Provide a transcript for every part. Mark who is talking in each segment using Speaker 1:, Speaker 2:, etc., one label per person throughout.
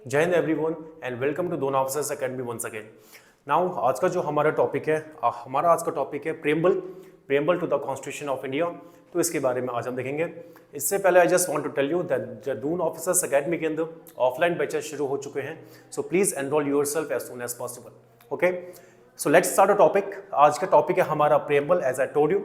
Speaker 1: जय हिंद everyone and welcome to Doon officers academy once again. Now आज का जो हमारा टॉपिक है preamble to the constitution of India. तो इसके बारे में आज हम देखेंगे। इससे पहले I just want to tell you that Doon officers academy के अंदर ऑफलाइन बैचेस शुरू हो चुके हैं, so please enroll yourself as soon as possible. Okay, so let's start a topic. आज का टॉपिक है हमारा preamble. As I told you,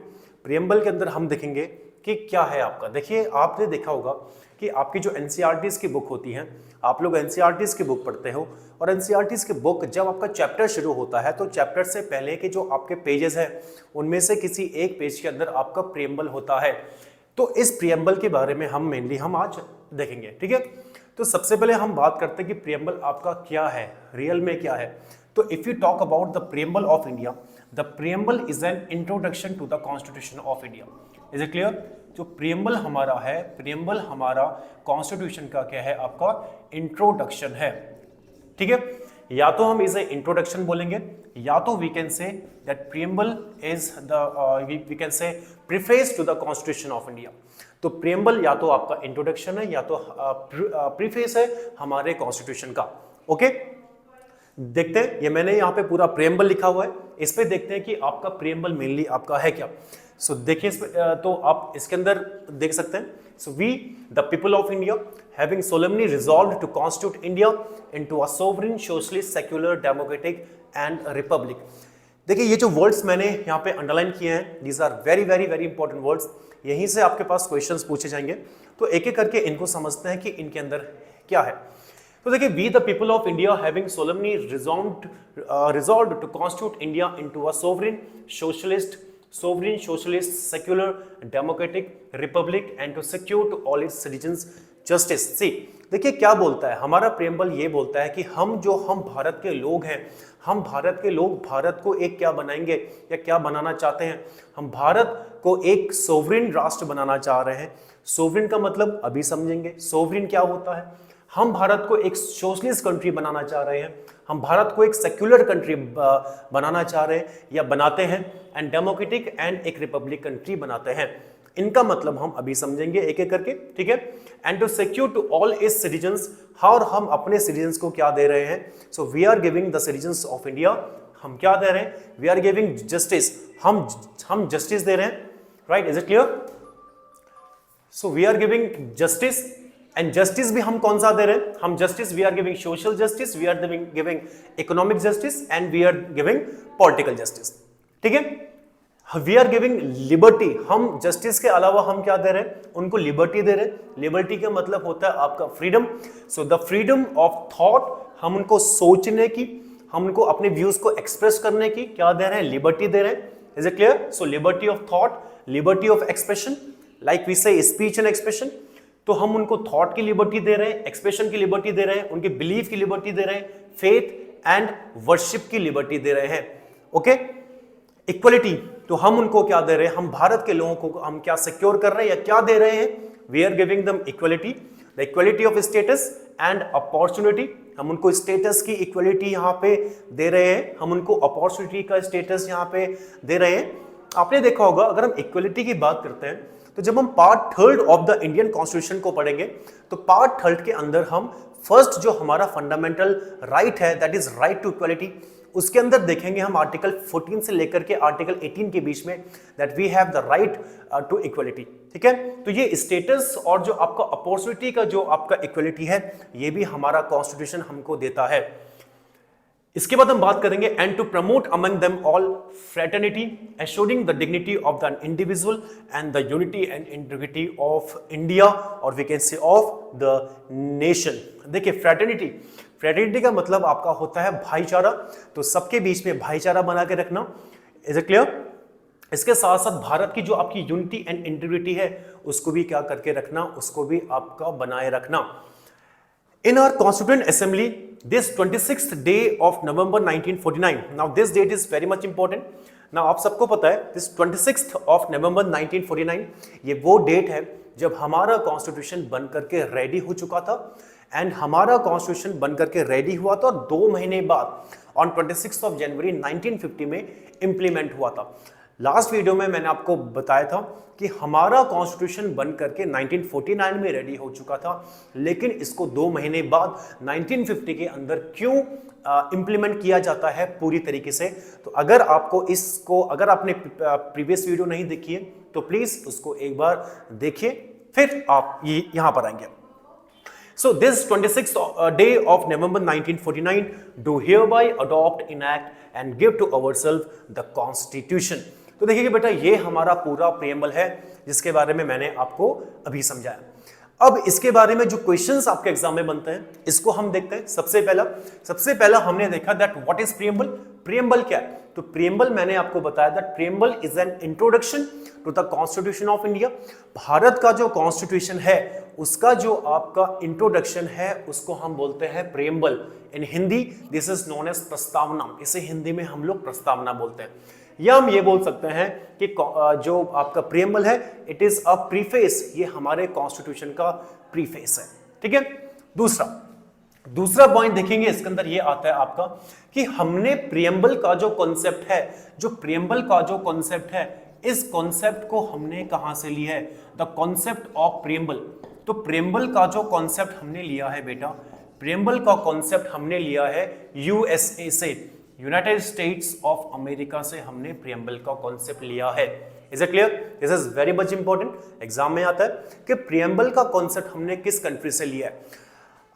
Speaker 1: preamble के अंदर हम देखेंगे कि क्या है आपका। देखिए, आपने देखा होगा कि आपकी जो एनसीईआरटीज़ की बुक होती हैं, आप लोग एनसीईआरटीज़ की बुक पढ़ते हो, और एनसीईआरटीज़ की बुक जब आपका चैप्टर शुरू होता है तो चैप्टर से पहले के जो आपके पेजेस हैं उनमें से किसी एक पेज के अंदर आपका प्रियम्बल होता है। तो इस प्रियम्बल के बारे में हम आज देखेंगे, ठीक है। तो सबसे पहले हम बात करते हैं कि प्रियम्बल आपका क्या है, रियल में क्या है। तो if you talk about the preamble of India, the preamble is an introduction to the constitution of India. Is it clear? जो प्रियम्बल हमारा है, प्रियम्बल हमारा कॉन्स्टिट्यूशन का क्या है, आपका इंट्रोडक्शन है, ठीक है। या तो हम इसे इंट्रोडक्शन बोलेंगे, या तो we can say that preamble is the we can say preface to the constitution of India. तो प्रियम्बल या तो आपका इंट्रोडक्शन है या तो प्रीफेस है हमारे कॉन्स्टिट्यूशन का। ओके, देखते हैं। ये मैंने यहाँ पे पूरा प्रियम्बल लिखा हुआ है, इस पे देखते हैं कि आपका प्रियम्बल मेनली आपका है क्या। सो देखिए, तो आप इसके अंदर देख सकते हैं। So we the people of India having solemnly resolved to constitute India into a sovereign socialist secular democratic and republic. देखिए, ये जो वर्ड्स मैंने यहाँ पे अंडरलाइन किए हैं, these are very very very important words. यहीं से आपके पास क्वेश्चंस पूछे जाएंगे, तो एक एक करके इनको समझते हैं कि इनके अंदर क्या है। तो देखिए, we the people of India having solemnly resolved to constitute India into a sovereign socialist secular democratic republic and to secure to all its citizens justice. See, देखिए क्या बोलता है हमारा प्रियम्बल। ये बोलता है कि हम भारत के लोग हैं, हम भारत के लोग भारत को एक क्या बनाएंगे या क्या बनाना चाहते हैं। हम भारत को एक सोवरेन राष्ट्र बनाना चाह रहे हैं। सोवरेन का मतलब अभी समझेंगे, सोवरेन क्या होता है। हम भारत को एक सोशलिस्ट कंट्री बनाना चाह रहे हैं, हम भारत को एक सेक्युलर कंट्री बनाना चाह रहे हैं या बनाते हैं, एंड डेमोक्रेटिक एंड एक रिपब्लिक कंट्री बनाते हैं। इनका मतलब हम अभी समझेंगे एक एक करके, ठीक है। And to secure to all its citizens, और हम अपने सिटीजंस को क्या दे रहे हैं। So we are giving the citizens of India, हम क्या दे रहे हैं, वी आर गिविंग जस्टिस, हम जस्टिस दे रहे हैं, right. Is it clear? So we are giving justice, and justice भी हम कौन सा दे रहे हैं, हम justice we are giving social justice, we are giving economic justice, and we are giving political justice, ठीक है। वी आर गिविंग लिबर्टी, हम जस्टिस के अलावा हम क्या दे रहे हैं, उनको लिबर्टी दे रहे हैं। लिबर्टी का मतलब होता है आपका freedom. So the freedom of thought, हम उनको सोचने की, हम उनको अपने व्यूज को एक्सप्रेस करने की क्या दे रहे हैं, लिबर्टी दे रहे हैं। Is it clear? So liberty of thought, liberty of expression, like we say speech and expression. तो हम उनको थॉट की लिबर्टी दे रहे हैं, एक्सप्रेशन की लिबर्टी दे रहे हैं, उनके बिलीफ की लिबर्टी दे रहे हैं, फेथ एंड वर्शिप की लिबर्टी दे रहे हैं। ओके, इक्वलिटी, तो हम उनको क्या दे रहे हैं, हम भारत के लोगों को हम क्या सिक्योर कर रहे हैं या क्या दे रहे हैं, we are giving them equality, the equality of status and opportunity. हम उनको स्टेटस की इक्वलिटी यहाँ पे दे रहे हैं, हम उनको अपॉर्चुनिटी का स्टेटस यहाँ पे दे रहे हैं। आपने देखा होगा, अगर हम इक्वलिटी की बात करते हैं तो जब हम part 3 of the Indian constitution को पढ़ेंगे तो पार्ट 3 के अंदर हम फर्स्ट जो हमारा फंडामेंटल राइट है, that is right to equality, उसके अंदर देखेंगे हम आर्टिकल 14 से लेकर के आर्टिकल 18 के बीच में, that we have the right to equality, ठीक है। तो ये स्टेटस और जो आपका अपॉर्चुनिटी का जो आपका इक्वलिटी है, ये भी हमारा कॉन्स्टिट्यूशन हमको देता है। इसके बाद हम बात करेंगे and to promote among them all fraternity, assuring the dignity of the individual and the unity and integrity of India, और we can say of the nation. देखिए, फ्रेटर्निटी का मतलब आपका होता है भाईचारा, तो सबके बीच में भाईचारा बना के रखना। Is it clear? इसके साथ साथ भारत की जो आपकी यूनिटी एंड इंटीग्रिटी है उसको भी क्या करके रखना, उसको भी आपका बनाए रखना। In our Constituent Assembly, this 26th day of November 1949. Now this date is very much important. Now आप सबको पता है, this 26th of November 1949 ये वो डेट है जब हमारा कॉन्स्टिट्यूशन बन करके रेडी हो चुका था, एंड हमारा कॉन्स्टिट्यूशन बन करके रेडी हुआ था और 2 महीने बाद ऑन 26th of January 1950 में इंप्लीमेंट हुआ था। लास्ट वीडियो में मैंने आपको बताया था कि हमारा कॉन्स्टिट्यूशन बन करके 1949 में रेडी हो चुका था, लेकिन इसको 2 महीने बाद 1950 के अंदर क्यों इंप्लीमेंट किया जाता है पूरी तरीके से। तो अगर आपने प्रीवियस वीडियो नहीं देखी है तो प्लीज उसको एक बार देखिए, फिर आप ये यहां पर आएंगे। So this 26th day of November 1949 do hereby adopt, enact and give to ourselves the Constitution। तो देखिए बेटा, ये हमारा पूरा प्रीएम्बल है जिसके बारे में मैंने आपको अभी समझाया। अब इसके बारे में जो क्वेश्चंस आपके एग्जाम में बनते हैं इसको हम देखते हैं। सबसे पहला हमने देखा that what is preamble. Preamble क्या है? तो प्रीएम्बल मैंने आपको बताया that preamble is an introduction to the constitution of India. Bharat का जो कॉन्स्टिट्यूशन है उसका जो आपका इंट्रोडक्शन है उसको हम बोलते हैं preamble. In Hindi this is known as प्रस्तावना। इसे हिंदी में हम लोग प्रस्तावना बोलते हैं, या हम ये बोल सकते हैं कि जो आपका प्रीएम्बल है इट इज अ प्रीफेस। ये हमारे कॉन्स्टिट्यूशन का प्रीफेस है, ठीक है। दूसरा पॉइंट देखेंगे, इसके अंदर ये आता है आपका कि हमने प्रीएम्बल का जो कॉन्सेप्ट है, इस कॉन्सेप्ट को हमने कहां से लिया है? The concept of preamble. तो प्रीएम्बल का जो कॉन्सेप्ट हमने लिया है बेटा, प्रीएम्बल का कॉन्सेप्ट हमने लिया है यूएसए से, यूनाइटेड स्टेट्स ऑफ अमेरिका से हमने प्रीएम्बल का कॉन्सेप्ट लिया है। Is it clear? This is very much important, exam में आता है कि प्रीएम्बल का कॉन्सेप्ट हमने किस कंट्री से लिया है।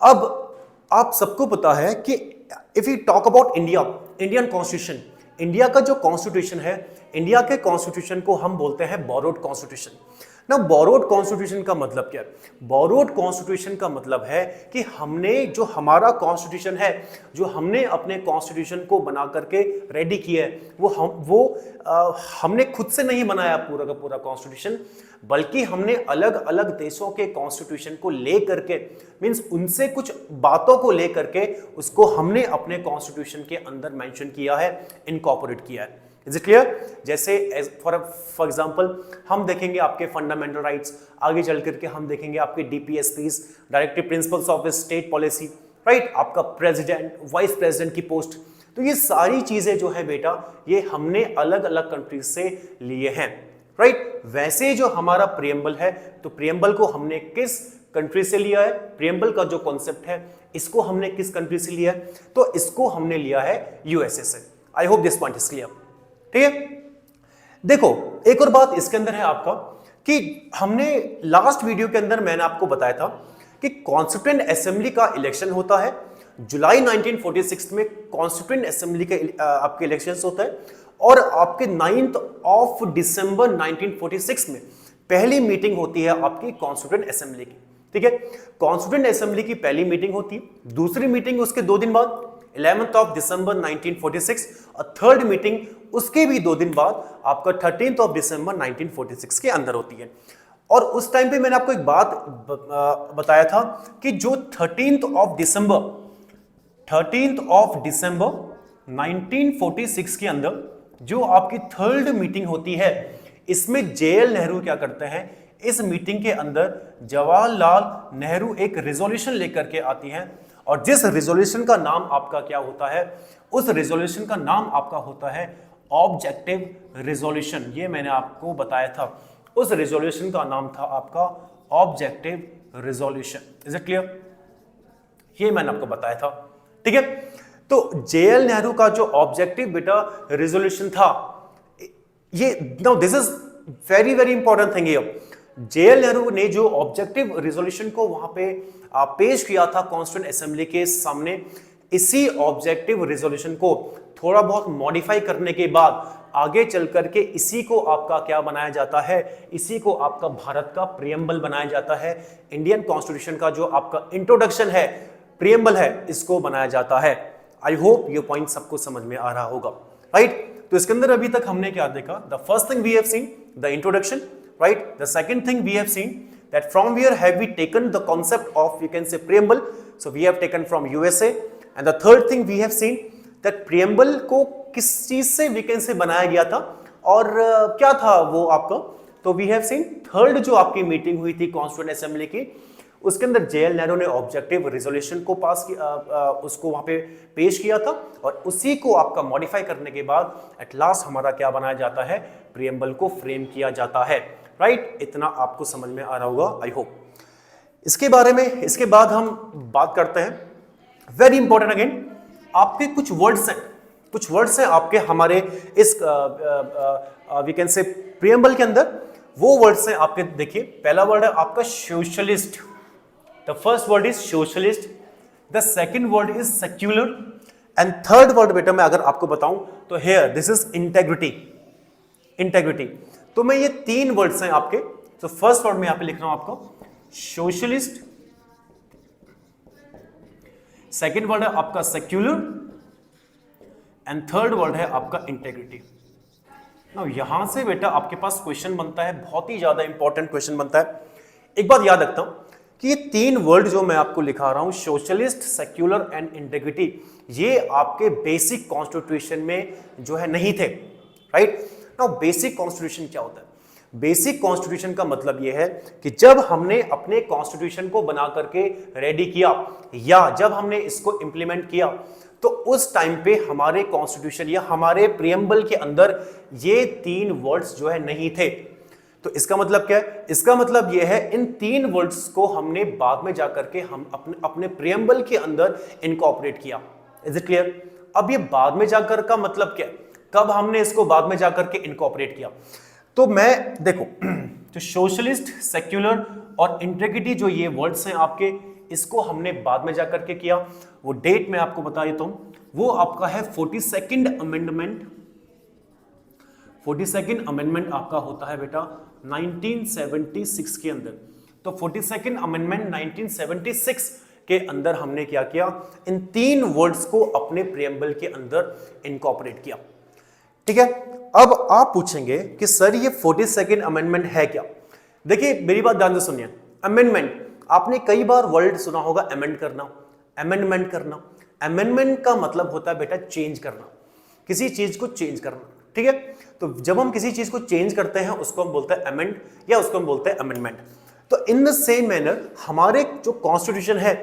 Speaker 1: अब आप सबको पता है कि if you talk about Indian constitution, India का जो कॉन्स्टिट्यूशन है, इंडिया के कॉन्स्टिट्यूशन को हम बोलते हैं बोरोड कॉन्स्टिट्यूशन। ना बोरोड कॉन्स्टिट्यूशन का मतलब क्या है? बोरोड कॉन्स्टिट्यूशन का मतलब है कि हमने जो हमारा कॉन्स्टिट्यूशन है, जो हमने अपने कॉन्स्टिट्यूशन को बना करके रेडी किया है, हमने खुद से नहीं बनाया पूरा का पूरा कॉन्स्टिट्यूशन, बल्कि हमने अलग अलग देशों के कॉन्स्टिट्यूशन को ले करके, मींस उनसे कुछ बातों को ले करके उसको हमने अपने कॉन्स्टिट्यूशन के अंदर मेंशन किया है, इनकॉर्पोरेट किया है। Is it clear? जैसे फॉर एग्जांपल हम देखेंगे आपके फंडामेंटल राइट्स, आगे चल करके हम देखेंगे आपके DPSPs, directive principles of state policy, right, आपका प्रेसिडेंट, वाइस प्रेसिडेंट की पोस्ट। तो ये सारी चीजें जो है बेटा, ये हमने अलग अलग कंट्रीज से लिए हैं, राइट। वैसे जो हमारा प्रीएम्बल है, तो प्रीएम्बल को हमने किस कंट्री से लिया है? प्रीएम्बल का जो कॉन्सेप्ट है इसको हमने किस कंट्री से लिया है? तो इसको हमने लिया है यूएसए से। आई hope this point is clear, ठीक है। देखो एक और बात इसके अंदर है आपका कि हमने लास्ट वीडियो के अंदर मैंने आपको बताया था कि कॉन्स्टिट्यूएंट असेंबली का इलेक्शन होता है जुलाई 1946 में। कॉन्स्टिट्यूएंट असेंबली के आपके इलेक्शंस होता है, और आपके 9 दिसंबर 1946 में पहली मीटिंग होती है आपकी कॉन्स्टिट्यूएंट असेंबली की, ठीक है। कॉन्स्टिट्यूएंट असेंबली की पहली मीटिंग होती है, दूसरी मीटिंग उसके 2 दिन बाद 11 दिसंबर 1946, और थर्ड मीटिंग उसके भी 2 दिन बाद आपका 13 दिसंबर 1946 के अंदर होती है। और उस टाइम पे मैंने आपको एक बात बताया था कि जो 13 दिसंबर 1946 के अंदर जो आपकी थर्ड मीटिंग होती है, इसमें जेएल नेहरू क्या करते हैं? इस मीटिंग के अंदर जवाहरलाल नेहरू एक रिजोल्यूशन लेकर के आती हैं, और जिस रिजोल्यूशन का नाम आपका क्या होता है? उस रिजोल्यूशन का नाम आपका होता है ऑब्जेक्टिव रिजोल्यूशन। ये मैंने आपको बताया था, उस रिजोल्यूशन का नाम था आपका objective resolution. Is it clear? ये मैंने आपको बताया था, ठीक है। तो जेएल नेहरू का जो ऑब्जेक्टिव बेटा रिजोल्यूशन था, ये now this is very very important thing here. JL Nehru ने जो ऑब्जेक्टिव रिजोल्यूशन को वहां पे पेश किया था कॉन्स्टिट्यूएंट असेंबली के सामने, इसी ऑब्जेक्टिव रिजोल्यूशन को थोड़ा बहुत मॉडिफाई करने के बाद आगे चल करके इसी को आपका क्या बनाया जाता है? इसी को आपका भारत का प्रीएम्बल बनाया जाता है। इंडियन कॉन्स्टिट्यूशन का जो आपका इंट्रोडक्शन है, प्रीएम्बल है, इसको बनाया जाता है। आई होप ये पॉइंट सबको समझ में आ रहा होगा, राइट। तो इसके अंदर अभी तक हमने क्या देखा? The first thing we have seen the introduction, right? The second thing we have seen that from where have we taken the concept of, you can say, preamble. So we have taken from USA, and the third thing we have seen that preamble को किस चीज से, we can say, बनाया गया था और क्या था वो आपका। तो we have seen थर्ड जो आपकी मीटिंग हुई थी कॉन्स्टिट्यूएंट असेंबली की, उसके अंदर जेएल नेहरू ने ऑब्जेक्टिव रिजोल्यूशन को पास किया, उसको वहां पे पेश किया था, और उसी को आपका मॉडिफाई करने के बाद एट लास्ट हमारा क्या बनाया जाता है, प्रीएम्बल को फ्रेम किया जाता है। राइट, इतना आपको समझ में आ रहा होगा आई होप। इसके बारे में, इसके बाद हम बात करते हैं वेरी इंपॉर्टेंट अगेन, आपके कुछ वर्ड्स हैं, कुछ वर्ड्स हैं आपके हमारे इस वी कैन से प्रीएम्बल के अंदर। वो वर्ड्स हैं आपके, देखिए पहला वर्ड है आपका socialist, the first word is socialist, the second word is secular, and third word बेटा मैं अगर आपको बताऊं तो here this is integrity, integrity. तो मैं ये तीन वर्ड्स हैं आपके, तो फर्स्ट वर्ड में यहां पे लिख रहा हूं आपको सोशलिस्ट, सेकंड वर्ड है आपका सेक्युलर, एंड थर्ड वर्ड है आपका इंटेग्रिटी। नाउ यहां से बेटा आपके पास क्वेश्चन बनता है, बहुत ही ज्यादा इंपॉर्टेंट क्वेश्चन बनता है। एक बात याद रखता हूं कि ये तीन वर्ड जो मैं आपको लिखा रहा हूं, सोशलिस्ट, सेक्युलर एंड इंटेग्रिटी, ये आपके बेसिक कॉन्स्टिट्यूशन में जो है नहीं थे। राइट, नाउ बेसिक कॉन्स्टिट्यूशन क्या होता है? बेसिक कॉन्स्टिट्यूशन का मतलब यह है कि जब हमने अपने कॉन्स्टिट्यूशन को बना करके रेडी किया, या जब हमने इसको इंप्लीमेंट किया, तो उस टाइम पे हमारे कॉन्स्टिट्यूशन या हमारे प्रीएम्बल के अंदर ये तीन वर्ड्स जो है नहीं थे। तो इसका मतलब क्या है? इसका मतलब यह है इन तीन वर्ड्स को हमने बाद में जाकर के हम अपने प्रीएम्बल के अंदर इनकॉर्पोरेट किया। Is it clear? अब ये बाद में जाकर का मतलब क्या है? कब हमने इसको बाद में जाकर के इनकॉर्पोरेट किया? तो मैं देखो, तो सोशलिस्ट, सेक्युलर और इंटेग्रिटी जो ये वर्ड्स हैं आपके, इसको हमने बाद में जाकर के किया। वो डेट मैं आपको बता देता हूं, वो आपका है 42nd अमेंडमेंट। 42nd अमेंडमेंट आपका होता है बेटा 1976 के अंदर। तो 42nd अमेंडमेंट 1976 के अंदर हमने क्या किया, इन तीन वर्ड्स को अपने प्रीएम्बल के अंदर इनकॉर्पोरेट किया। ठीक है, अब आप पूछेंगे कि सर ये 42nd अमेंडमेंट है क्या? देखिए मेरी बात ध्यान से सुनिए। अमेंडमेंट, आपने कई बार वर्ड सुना होगा अमेंड करना, अमेंडमेंट करना। अमेंडमेंट का मतलब होता है बेटा चेंज करना, किसी चीज को चेंज करना। ठीक है, तो जब हम किसी चीज को चेंज करते हैं उसको हम बोलते हैं अमेंड, या उसको हम बोलते हैं अमेंडमेंट। तो इन द सेम मैनर हमारे जो कॉन्स्टिट्यूशन है,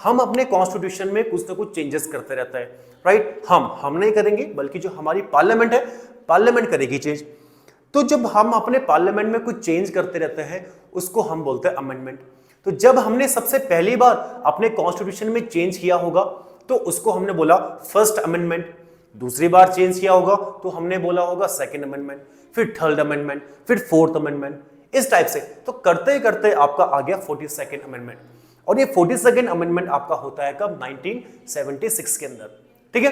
Speaker 1: हम अपने कॉन्स्टिट्यूशन में कुछ ना कुछ चेंजेस करते रहते हैं। राइट, हम नहीं करेंगे, बल्कि जो हमारी पार्लियामेंट है, पार्लियामेंट करेगी चेंज। तो जब हम अपने पार्लियामेंट में कुछ चेंज करते रहते हैं उसको हम बोलते हैं अमेंडमेंट। तो जब हमने सबसे पहली बार अपने कॉन्स्टिट्यूशन में चेंज किया होगा तो उसको हमने बोला फर्स्ट अमेंडमेंट। दूसरी बार चेंज किया होगा तो हमने बोला होगा सेकंड अमेंडमेंट, फिर थर्ड अमेंडमेंट, फिर फोर्थ अमेंडमेंट, इस टाइप से। तो करते करते आपका आ गया 42nd अमेंडमेंट। और ये 42nd अमेंडमेंट आपका होता है कब? 1976 के अंदर। ठीक है,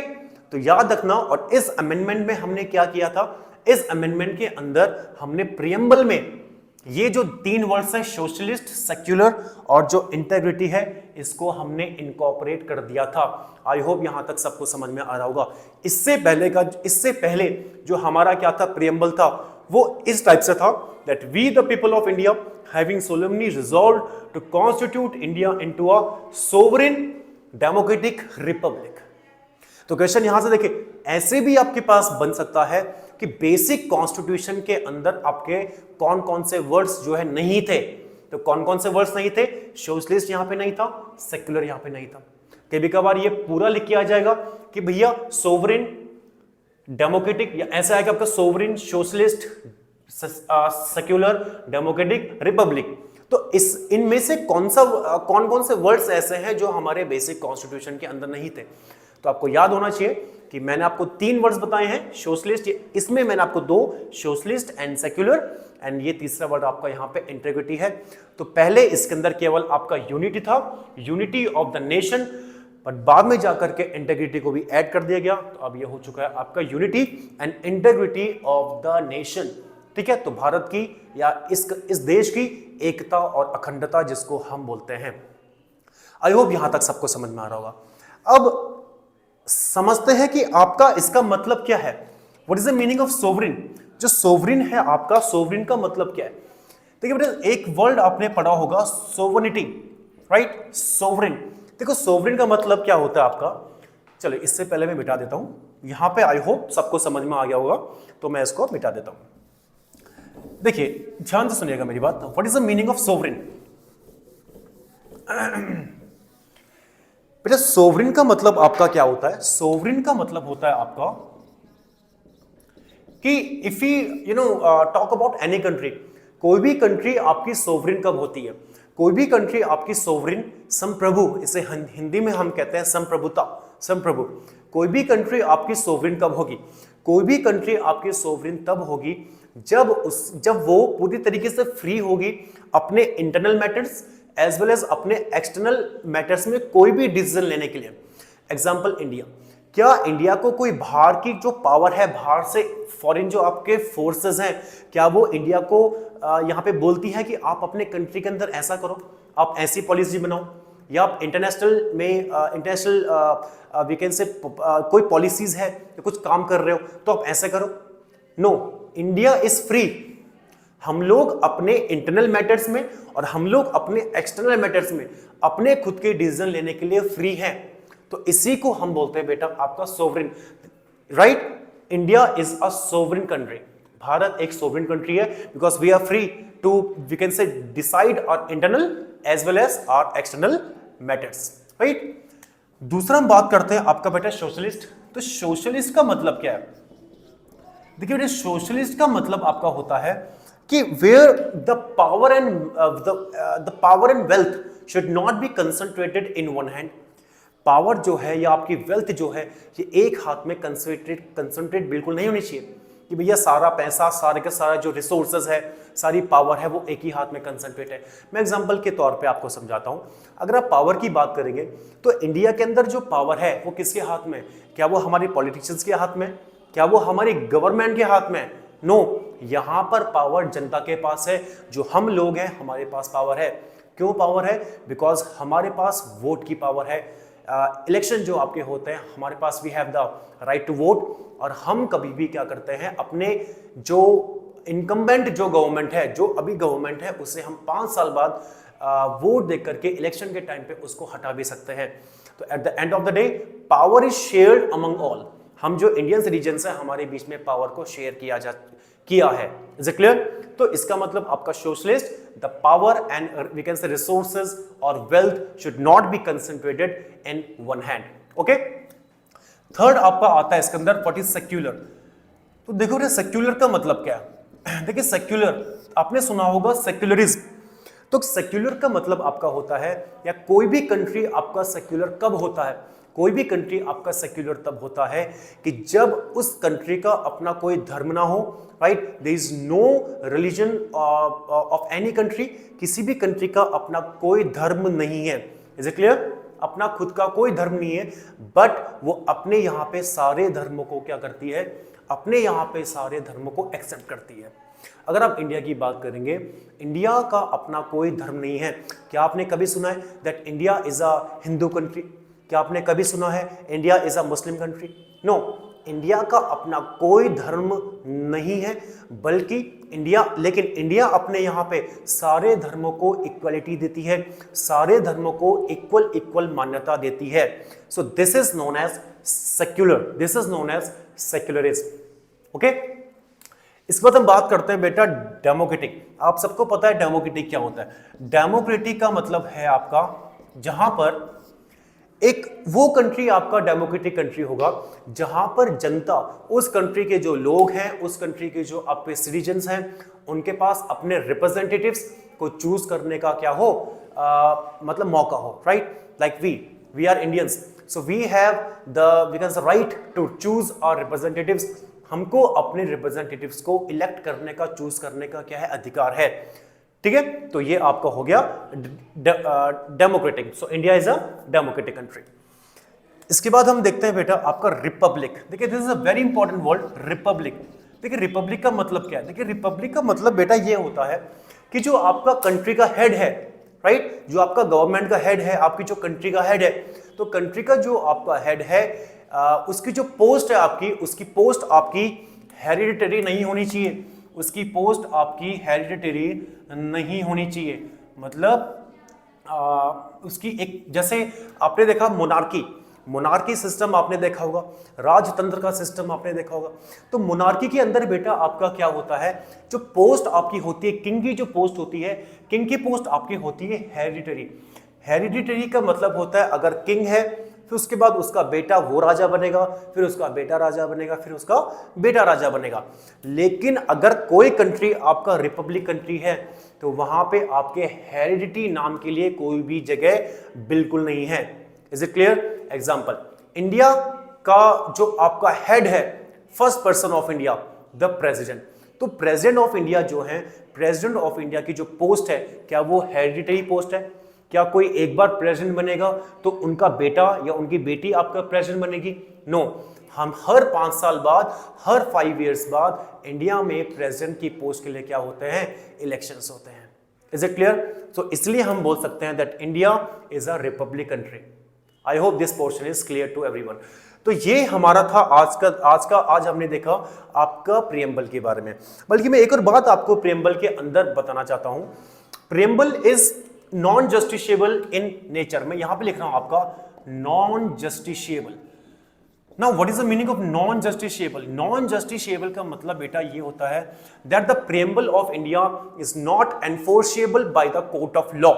Speaker 1: तो याद रखना। और इस अमेंडमेंट में हमने क्या किया था? इस अमेंडमेंट के अंदर हमने प्रीएम्बल में ये जो तीन वर्ड्स हैं सोशलिस्ट, सेक्युलर और जो इंटेग्रिटी है, इसको हमने इनकॉर्पोरेट कर दिया था। आई होप यहां तक सबको समझ में आ रहा होगा। इससे पहले जो हमारा क्या था, प्रीएम्बल था, वो इस टाइप से था that we the people of India having solemnly resolved to constitute India into a sovereign democratic republic। तो क्वेश्चन यहां से देखिए, ऐसे भी आपके पास बन सकता है कि बेसिक कॉन्स्टिट्यूशन के अंदर आपके कौन कौन से वर्ड्स जो है नहीं थे। तो कौन कौन से वर्ड्स नहीं थे? सोशलिस्ट यहां पे नहीं था, सेक्युलर यहां पे नहीं था। कभी कभार ये पूरा लिख के आ जाएगा कि भैया सोवरेन डेमोक्रेटिक, या ऐसा है कि आपका sovereign, socialist, secular, democratic, Republic. तो इस इनमें से कौन कौन से वर्ड्स ऐसे हैं जो हमारे बेसिक कॉन्स्टिट्यूशन के अंदर नहीं थे? तो आपको याद होना चाहिए कि मैंने आपको तीन वर्ड्स बताए हैं, सोशलिस्ट, इसमें मैंने आपको दो, सोशलिस्ट एंड सेक्युलर, एंड ये तीसरा वर्ड आपका यहाँ पे इंटेग्रिटी है। तो पहले इसके अंदर केवल आपका यूनिटी था, unity of the nation, but बाद में जाकर के इंटेग्रिटी को भी ऐड कर दिया गया। तो अब ये हो चुका है आपका unity and integrity of the nation. ठीक है, तो भारत की या इस देश की एकता और अखंडता जिसको हम बोलते हैं। आई होप यहां तक सबको समझ में आ रहा होगा। अब समझते हैं कि आपका इसका मतलब क्या है। What is the meaning of sovereign? जो सोवरेन है आपका, सोवरेन का मतलब क्या है? देखिए बेटा, एक वर्ड आपने पढ़ा होगा सोवरेनिटी, राइट? सोवरेन। देखो सोवरेन का मतलब क्या होता है आपका। चलो इससे पहले मैं मिटा देता हूं यहां पे। आई होप सबको समझ में आ गया होगा, तो मैं इसको मिटा देता हूं। देखिए ध्यान से सुनिएगा मेरी बात। What is the meaning of sovereign? बेटा सोवरिन का मतलब आपका क्या होता है? सोवरिन का मतलब होता है आपका कि if you know talk about any country, कोई भी कंट्री आपकी सोवरिन कब होती है? कोई भी कंट्री आपकी सोवरिन, संप्रभु, इसे हिंदी में हम कहते हैं संप्रभुता, संप्रभु। कोई भी कंट्री आपकी सोवरिन कब होगी? कोई भी कंट्री आपकी सोवरिन तब होगी जब वो पूरी तरीके से फ्री होगी अपने internal matters as well as अपने एक्सटर्नल मैटर्स में कोई भी डिसीजन लेने के लिए। एग्जाम्पल इंडिया, क्या इंडिया को कोई बाहर की जो पावर है, बाहर से फॉरेन जो आपके फोर्सेस हैं, क्या वो इंडिया को यहाँ पे बोलती है कि आप अपने कंट्री के अंदर ऐसा करो, आप ऐसी पॉलिसी बनाओ, या आप इंटरनेशनल में इंटरनेशनल वी कैन से कोई पॉलिसीज है या कुछ काम कर रहे हो तो आप ऐसे करो? No, India is free. हम लोग अपने इंटरनल मैटर्स में और हम लोग अपने एक्सटर्नल मैटर्स में अपने खुद के डिसीजन लेने के लिए फ्री हैं। तो इसी को हम बोलते हैं बेटा आपका sovereign, right? India is a sovereign country. भारत एक सोवरिन कंट्री है because we are free to we can say decide our internal as well as our external matters, right? दूसरा हम बात करते हैं आपका बेटा सोशलिस्ट। तो सोशलिस्ट का मतलब क्या है? देखिए बेटा सोशलिस्ट का मतलब आपका होता है कि where the power and wealth should not be concentrated in one hand. Power जो है या आपकी वेल्थ जो है ये एक हाथ में कंसंट्रेट बिल्कुल नहीं होनी चाहिए कि भैया सारा पैसा, सारे का सारा जो रिसोर्सेज है, सारी पावर है वो एक ही हाथ में कंसंट्रेट है। मैं एग्जांपल के तौर पे आपको समझाता हूं। अगर आप पावर की बात करेंगे तो इंडिया के अंदर जो पावर है वो किसके हाथ में? क्या वो हमारे पॉलिटिशियंस के हाथ में? क्या वो हमारी गवर्नमेंट के हाथ में? नो, यहां पर पावर जनता के पास है। जो हम लोग हैं हमारे पास पावर है। क्यों पावर है? बिकॉज हमारे पास वोट की पावर है। इलेक्शन जो आपके होते हैं हमारे पास we have the right to vote, और हम कभी भी क्या करते हैं अपने जो इनकम्बेंट जो गवर्नमेंट है, जो अभी गवर्नमेंट है, उसे हम 5 साल बाद वोट देकर करके इलेक्शन के टाइम पे उसको हटा भी सकते हैं। तो at the end of the day power is shared among all. हम जो इंडियन सिटीजन्स हैं हमारे बीच में पावर को शेयर किया है। Is it clear? तो इसका मतलब आपका socialist, the power and we can say resources और wealth should not be concentrated in one hand. Okay, third आपका आता है इसके अंदर व्हाट इज सेक्युलर। तो देखो रे सेक्युलर का मतलब क्या है? देखिए सेक्युलर आपने सुना होगा सेक्युलरिज्म। तो सेक्युलर का मतलब आपका होता है, या कोई भी कंट्री आपका सेक्युलर कब होता है? कोई भी कंट्री आपका सेक्युलर तब होता है कि जब उस कंट्री का अपना कोई धर्म ना हो, right? There is no religion of any country. किसी भी कंट्री का अपना कोई धर्म नहीं है। Is it clear? अपना खुद का कोई धर्म नहीं है, बट वो अपने यहाँ पे सारे धर्मों को क्या करती है? अपने यहाँ पे सारे धर्मों को एक्सेप्ट करती है। अगर आप इंडिया की बात करेंगे, इंडिया का अपना कोई धर्म नहीं है। क्या आपने कभी सुना है that India is a Hindu country? क्या आपने कभी सुना है India is a Muslim country? No, India का अपना कोई धर्म नहीं है, बल्कि लेकिन इंडिया अपने यहाँ पे सारे धर्मों को इक्वलिटी देती है, सारे धर्मों को इक्वल मान्यता देती है। So this is known as secular, this is known as secularism. Okay, इसके बाद हम बात करते हैं बेटा डेमोक्रेटिक। आप सबको पता है डेमोक्रेटिक क्या होता है? डेमोक्रेटिक का मतलब है आपका जहां पर एक वो कंट्री आपका डेमोक्रेटिक कंट्री होगा जहां पर जनता, उस कंट्री के जो लोग हैं, उस कंट्री के जो आपके सिटीजन्स हैं, उनके पास अपने रिप्रेजेंटेटिव्स को चूज करने का क्या हो, मतलब मौका हो, right? Like we are Indians, so we have we can say right to choose our representatives. हमको अपने रिप्रेजेंटेटिव्स को इलेक्ट करने का, चूज करने का क्या है, अधिकार है। ठीक है, तो ये आपका हो गया democratic. So India is a democratic country. इसके बाद हम देखते हैं बेटा आपका रिपब्लिक। देखिए this is a very important word, Republic. देखिए रिपब्लिक का मतलब क्या है? देखिए रिपब्लिक का मतलब बेटा ये होता है कि जो आपका कंट्री का हेड है, राइट? जो आपका गवर्नमेंट का हेड है, आपकी जो कंट्री का हेड है, तो कंट्री का जो आपका हेड है उसकी जो पोस्ट है आपकी, उसकी पोस्ट आपकी हेरिडिटरी नहीं होनी चाहिए। उसकी पोस्ट आपकी हेरिडिटरी नहीं होनी चाहिए। मतलब उसकी एक, जैसे आपने देखा मोनार्की सिस्टम आपने देखा होगा, राजतंत्र का सिस्टम आपने देखा होगा। तो मोनार्की के अंदर बेटा आपका क्या होता है, जो पोस्ट आपकी होती है, किंग की जो पोस्ट होती है, किंग की पोस्ट आपकी होती है हेरिडिटरी। हेरिडिटरी का मतलब होता है अगर किंग है फिर उसके बाद उसका बेटा वो राजा बनेगा, फिर उसका बेटा राजा बनेगा, फिर उसका बेटा राजा बनेगा। लेकिन अगर कोई कंट्री आपका रिपब्लिक कंट्री है तो वहां पे आपके हेरिडिटी नाम के लिए कोई भी जगह बिल्कुल नहीं है। Is it clear? Example, India का जो आपका हेड है, first person of India, the president. तो प्रेसिडेंट ऑफ इंडिया जो है, प्रेसिडेंट ऑफ इंडिया की जो पोस्ट है, क्या वो हेरिडिटरी पोस्ट है? क्या कोई एक बार प्रेसिडेंट बनेगा तो उनका बेटा या उनकी बेटी आपका प्रेसिडेंट बनेगी? नो। हम हर 5 साल बाद, हर 5 इयर्स बाद इंडिया में प्रेसिडेंट की पोस्ट के लिए क्या होते हैं? इलेक्शंस होते हैं। Is it clear? तो इसलिए हम बोल सकते हैं that India is a republic country. I hope this portion is clear to everyone. तो ये हमारा था आज हमने देखा आपका प्रियम्बल के बारे में। बल्कि मैं एक और बात आपको प्रियम्बल के अंदर बताना चाहता हूं। Preamble is non justiciable in nature. मैं यहां पे लिख रहा हूं आपका non justiciable. Now what is the meaning of non justiciable? Non justiciable का मतलब बेटा ये होता है that the preamble of India is not enforceable by the court of law.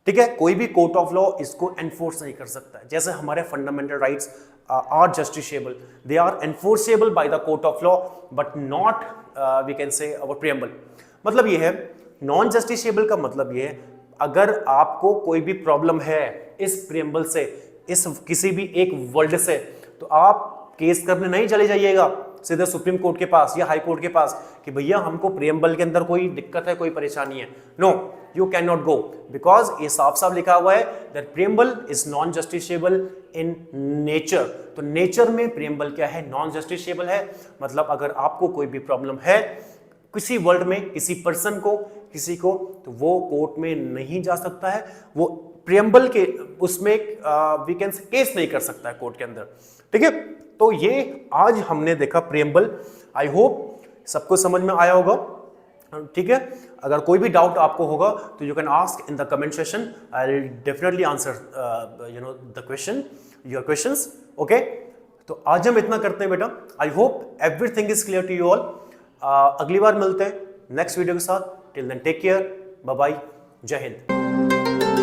Speaker 1: ठीक है, कोई भी कोर्ट ऑफ लॉ इसको एनफोर्स नहीं कर सकता है। जैसे हमारे fundamental rights are justiciable, they are enforceable by the court of law but not we can say our preamble. मतलब ये है, नॉन जस्टिशिएबल का मतलब ये है, अगर आपको कोई भी प्रॉब्लम है इस प्रियम्बल से, इस किसी भी एक वर्ड से, तो आप केस करने नहीं चले जाइएगा सीधे सुप्रीम कोर्ट के पास या हाई कोर्ट के पास कि भैया हमको प्रियम्बल के अंदर कोई दिक्कत है, कोई परेशानी है। No, you can not go, because ये साफ साफ लिखा हुआ है that preamble is non justiciable in nature. तो नेचर में प्रियम्बल क्या है? नॉन जस्टिशिएबल है। मतलब अगर आपको कोई भी प्रॉब्लम है किसी वर्ल्ड में, किसी पर्सन को, किसी को, तो वो कोर्ट में नहीं जा सकता है, वो प्रियम्बल के उसमें वी कैन से केस नहीं कर सकता है कोर्ट के अंदर। ठीक है, तो ये आज हमने देखा प्रियम्बल। आई होप सबको समझ में आया होगा। ठीक है, अगर कोई भी डाउट आपको होगा तो you can ask in the comment session. I will definitely answer the question, your questions. Okay, तो आज हम इतना करते हैं बेटा। I hope everything is clear to you all. अगली बार मिलते हैं नेक्स्ट वीडियो के साथ। Till then take care, bye bye, Jai Hind.